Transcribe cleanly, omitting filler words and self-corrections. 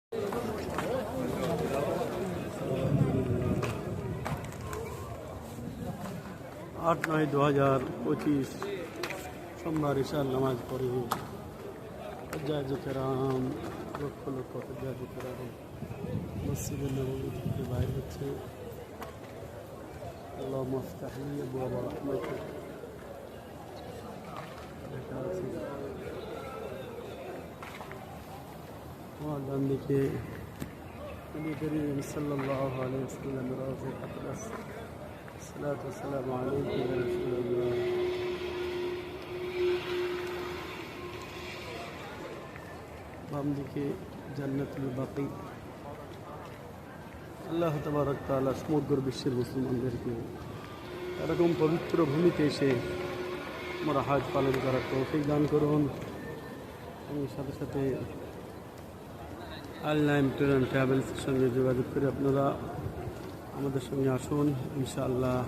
8/9/2025 সোমবার ইশার নামাজ পড়ে হজ্জাজ কেরাম লক্ষ লক্ষ হজ্জাজ কেরাম মসজিদের নববী থেকে বাইর হচ্ছে। আল্লাহুম্মা ইফতাহ লি আবওয়াবা রাহমাতিক লেখা আছে। আমার ডান দিকে নবী করিম সাল্লাল্লাহু আলাইহি ওয়াসাল্লাম রওজা আকদাস الصلاة والسلام عليك يا رسول الله। বাম দিকে জান্নাতুল বাকি। আল্লাহ তাবারক তাআলা সমগ্র বিশ্বের মুসলমানদেরকে এরকম পবিত্র ভূমিতে এসে আমরা হজ পালন করার তৌফিক দান করুন। এবং সাথে সাথে আল নাইম ট্যুর অ্যান্ড ট্রাভেলসের সঙ্গে যোগাযোগ করে আপনারা আমাদের সঙ্গে আসুন। ইনশাআল্লাহ